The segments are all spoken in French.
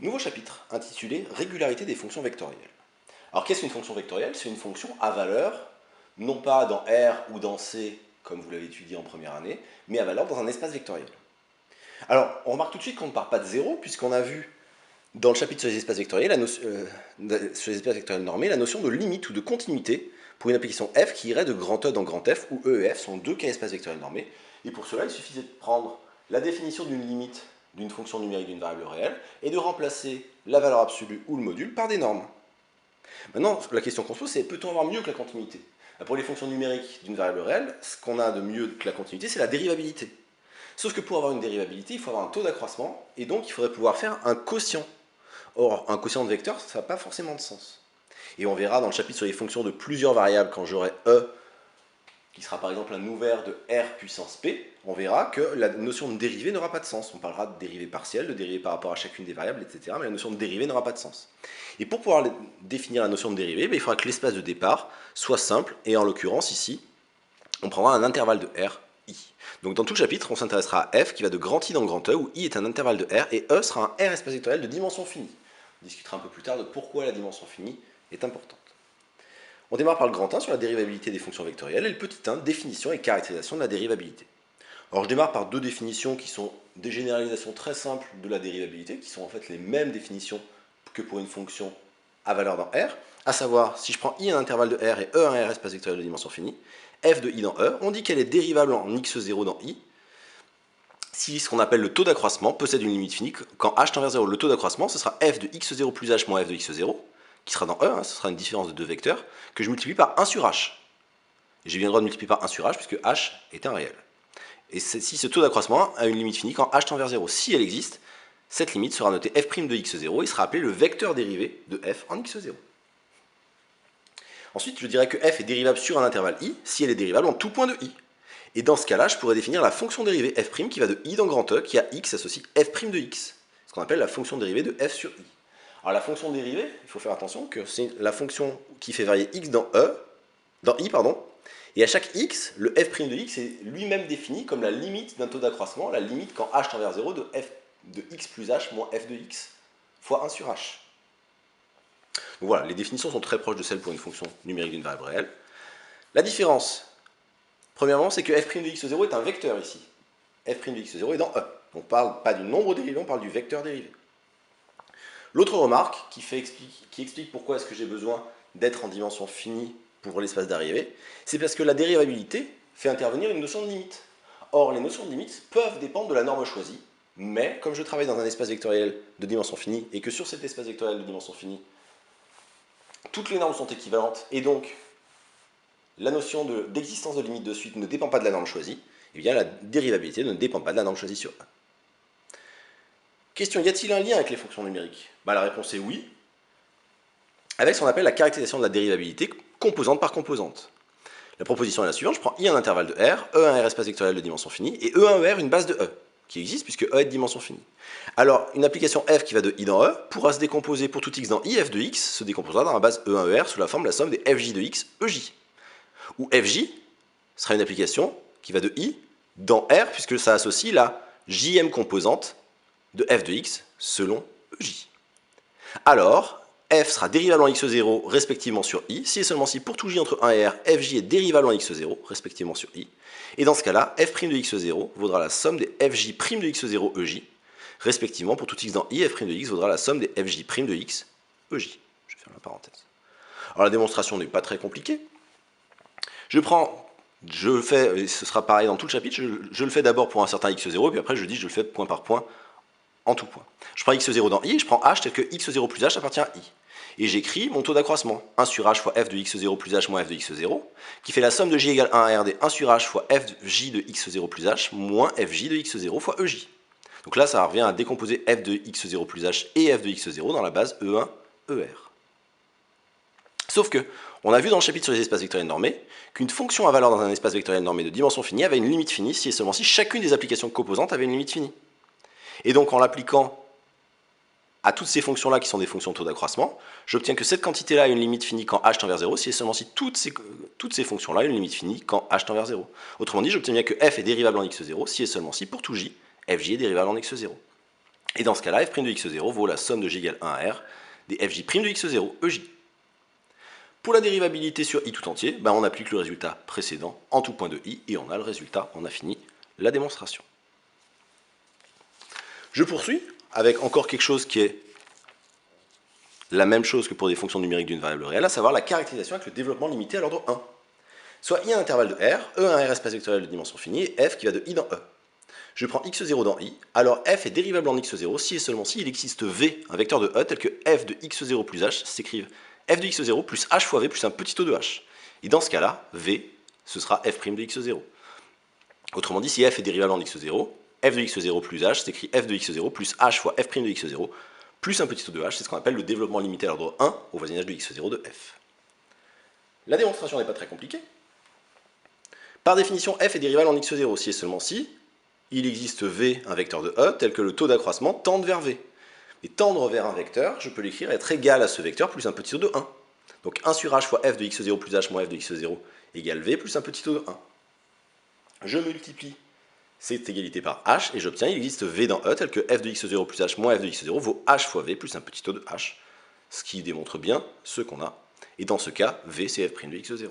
Nouveau chapitre intitulé Régularité des fonctions vectorielles. Alors qu'est-ce qu'une fonction vectorielle? C'est une fonction à valeur, non pas dans R ou dans C, comme vous l'avez étudié en première année, mais à valeur dans un espace vectoriel. Alors, on remarque tout de suite qu'on ne part pas de zéro, puisqu'on a vu dans le chapitre sur les espaces vectoriels, sur les espaces vectoriels normés, la notion de limite ou de continuité pour une application f qui irait de grand E dans grand F, où E et F sont deux cas espaces vectoriels normés. Et pour cela, il suffisait de prendre la définition d'une limite d'une fonction numérique d'une variable réelle et de remplacer la valeur absolue ou le module par des normes. Maintenant, la question qu'on se pose, c'est peut-on avoir mieux que la continuité? Pour les fonctions numériques d'une variable réelle, ce qu'on a de mieux que la continuité, c'est la dérivabilité. Sauf que pour avoir une dérivabilité, il faut avoir un taux d'accroissement, et donc il faudrait pouvoir faire un quotient. Or, un quotient de vecteur, ça n'a pas forcément de sens. Et on verra dans le chapitre sur les fonctions de plusieurs variables, quand j'aurai E, qui sera par exemple un ouvert de R puissance P, on verra que la notion de dérivée n'aura pas de sens. On parlera de dérivée partielle, de dérivée par rapport à chacune des variables, etc. Mais la notion de dérivée n'aura pas de sens. Et pour pouvoir définir la notion de dérivée, il faudra que l'espace de départ soit simple, et en l'occurrence ici, on prendra un intervalle de R, I. Donc dans tout le chapitre, on s'intéressera à F qui va de grand I dans grand E, où I est un intervalle de R, et E sera un R espace vectoriel de dimension finie. On discutera un peu plus tard de pourquoi la dimension finie est importante. On démarre par le grand 1 sur la dérivabilité des fonctions vectorielles, et le petit 1, définition et caractérisation de la dérivabilité. Alors je démarre par deux définitions qui sont des généralisations très simples de la dérivabilité, qui sont en fait les mêmes définitions que pour une fonction à valeur dans R, à savoir, si je prends I un intervalle de R et E un R espace vectoriel de dimension finie, f de I dans E, on dit qu'elle est dérivable en x0 dans I, si ce qu'on appelle le taux d'accroissement possède une limite finie, quand h tend vers 0, le taux d'accroissement, ce sera f de x0 plus h moins f de x0, qui sera dans E, ce sera une différence de deux vecteurs, que je multiplie par 1 sur h. J'ai bien le droit de multiplier par 1 sur h, puisque h est un réel. Et si ce taux d'accroissement a une limite finie quand h tend vers 0, si elle existe, cette limite sera notée f' de x0 et sera appelée le vecteur dérivé de f en x0. Ensuite, je dirais que f est dérivable sur un intervalle i si elle est dérivable en tout point de i. Et dans ce cas-là, je pourrais définir la fonction dérivée f' qui va de i dans grand E, qui a x associe f' de x, ce qu'on appelle la fonction dérivée de f sur i. Alors la fonction dérivée, il faut faire attention que c'est la fonction qui fait varier x dans i, et à chaque x, le f' de x est lui-même défini comme la limite d'un taux d'accroissement, la limite quand h tend vers 0 de f de x plus h moins f de x fois 1 sur h. Donc voilà, les définitions sont très proches de celles pour une fonction numérique d'une variable réelle. La différence, premièrement, c'est que f' de x0 est un vecteur ici. F' de x0 est dans E. On ne parle pas du nombre dérivé, on parle du vecteur dérivé. L'autre remarque qui explique pourquoi est-ce que j'ai besoin d'être en dimension finie pour l'espace d'arrivée, c'est parce que la dérivabilité fait intervenir une notion de limite. Or, les notions de limite peuvent dépendre de la norme choisie, mais comme je travaille dans un espace vectoriel de dimension finie, et que sur cet espace vectoriel de dimension finie, toutes les normes sont équivalentes, et donc la notion d'existence de limite de suite ne dépend pas de la norme choisie, et bien la dérivabilité ne dépend pas de la norme choisie sur A. Question, y a-t-il un lien avec les fonctions numériques? La réponse est oui, avec ce qu'on appelle la caractérisation de la dérivabilité composante par composante. La proposition est la suivante, je prends I un intervalle de R, E un R espace vectoriel de dimension finie, et E un ER une base de E, qui existe puisque E est de dimension finie. Alors, une application f qui va de I dans E pourra se décomposer pour tout x dans I, f de x se décomposera dans la base E1 ER sous la forme de la somme des fj de x, EJ. Où fj sera une application qui va de I dans R, puisque ça associe la jm composante de f de x selon EJ. Alors, f sera dérivable en x0 respectivement sur i, si et seulement si pour tout j entre 1 et r, fj est dérivable en x0 respectivement sur i, et dans ce cas-là, f' de x0 vaudra la somme des fj' de x0 ej, respectivement pour tout x dans i, f' de x vaudra la somme des fj' de x ej. Je vais faire la parenthèse. Alors la démonstration n'est pas très compliquée. Je le fais, et ce sera pareil dans tout le chapitre, je le fais d'abord pour un certain x0, puis après je dis je le fais point par point en tout point. Je prends x0 dans i, je prends h tel que x0 plus h appartient à i. Et j'écris mon taux d'accroissement, 1 sur h fois f de x0 plus h moins f de x0, qui fait la somme de j égale 1 à r des 1 sur h fois fj de x0 plus h moins fj de x0 fois ej. Donc là, ça revient à décomposer f de x0 plus h et f de x0 dans la base E1, ER. Sauf que, on a vu dans le chapitre sur les espaces vectoriels normés, qu'une fonction à valeur dans un espace vectoriel normé de dimension finie avait une limite finie si et seulement si chacune des applications composantes avait une limite finie. Et donc en l'appliquant à toutes ces fonctions-là qui sont des fonctions de taux d'accroissement, j'obtiens que cette quantité-là a une limite finie quand h tend vers 0, si et seulement si toutes ces fonctions-là ont une limite finie quand h tend vers 0. Autrement dit, j'obtiens bien que f est dérivable en x0, si et seulement si, pour tout j, fj est dérivable en x0. Et dans ce cas-là, f' de x0 vaut la somme de j égale 1 à r des fj' de x0 ej. Pour la dérivabilité sur i tout entier, on applique le résultat précédent en tout point de i et on a le résultat, on a fini la démonstration. Je poursuis avec encore quelque chose qui est la même chose que pour des fonctions numériques d'une variable réelle, à savoir la caractérisation avec le développement limité à l'ordre 1. Soit i un intervalle de R, E un R espace vectoriel de dimension finie, et f qui va de i dans E. Je prends x0 dans i, alors f est dérivable en x0 si et seulement si il existe v, un vecteur de E, tel que f de x0 plus h s'écrive f de x0 plus h fois v plus un petit o de h. Et dans ce cas-là, v, ce sera f' de x0. Autrement dit, si f est dérivable en x0, f de x0 plus h s'écrit f de x0 plus h fois f' de x0 plus un petit o de h, c'est ce qu'on appelle le développement limité à l'ordre 1 au voisinage de x0 de f. La démonstration n'est pas très compliquée. Par définition, f est dérivable en x0 si et seulement si il existe v, un vecteur de E, tel que le taux d'accroissement tende vers v. Et tendre vers un vecteur, je peux l'écrire être égal à ce vecteur plus un petit o de 1. Donc 1 sur h fois f de x0 plus h moins f de x0 égale v plus un petit o de 1. Je multiplie cette égalité par h et j'obtiens il existe v dans E tel que f de x0 plus h moins f de x0 vaut h fois v plus un petit o de h, ce qui démontre bien ce qu'on a. Et dans ce cas, v c'est f' de x0.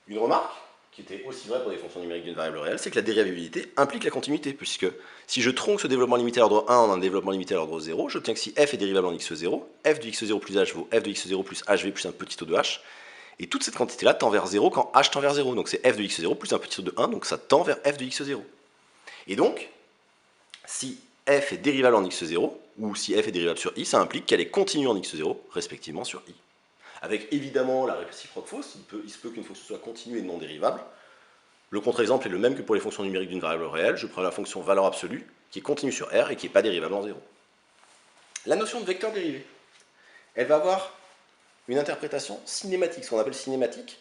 Une remarque qui était aussi vraie pour des fonctions numériques d'une variable réelle, c'est que la dérivabilité implique la continuité, puisque si je tronque ce développement limité à l'ordre 1 en un développement limité à l'ordre 0, j'obtiens que si f est dérivable en x0, f de x0 plus h vaut f de x0 plus hv plus un petit o de h, et toute cette quantité-là tend vers 0 quand h tend vers 0, donc c'est f de x0 plus un petit o de 1, donc ça tend vers f de x0. Et donc, si f est dérivable en x0, ou si f est dérivable sur i, ça implique qu'elle est continue en x0, respectivement sur i. Avec évidemment la réciproque fausse, il se peut qu'une fonction soit continue et non dérivable. Le contre-exemple est le même que pour les fonctions numériques d'une variable réelle. Je prends la fonction valeur absolue, qui est continue sur R et qui n'est pas dérivable en 0. La notion de vecteur dérivé, elle va avoir une interprétation cinématique, ce qu'on appelle cinématique.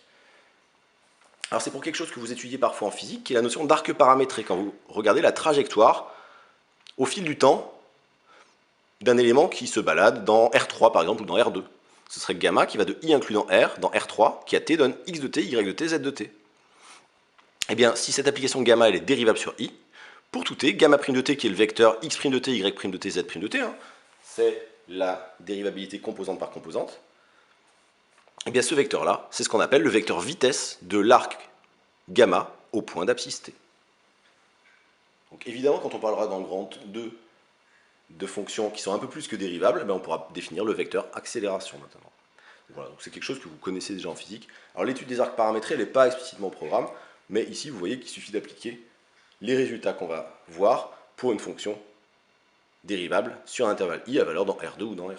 Alors c'est pour quelque chose que vous étudiez parfois en physique, qui est la notion d'arc paramétré, quand vous regardez la trajectoire au fil du temps d'un élément qui se balade dans R3 par exemple, ou dans R2. Ce serait gamma qui va de i inclus dans R3, qui à t donne x de t, y de t, z de t. Eh bien, si cette application gamma elle est dérivable sur i, pour tout t, gamma' de t qui est le vecteur x' de t, y' de t, z' de t, c'est la dérivabilité composante par composante, eh bien ce vecteur-là, c'est ce qu'on appelle le vecteur vitesse de l'arc gamma au point d'abscisse t. Donc évidemment, quand on parlera dans le grand 2 de fonctions qui sont un peu plus que dérivables, on pourra définir le vecteur accélération notamment. Voilà, donc c'est quelque chose que vous connaissez déjà en physique. Alors l'étude des arcs paramétrés, elle n'est pas explicitement au programme, mais ici vous voyez qu'il suffit d'appliquer les résultats qu'on va voir pour une fonction dérivable sur un intervalle i à valeur dans R2 ou dans R3.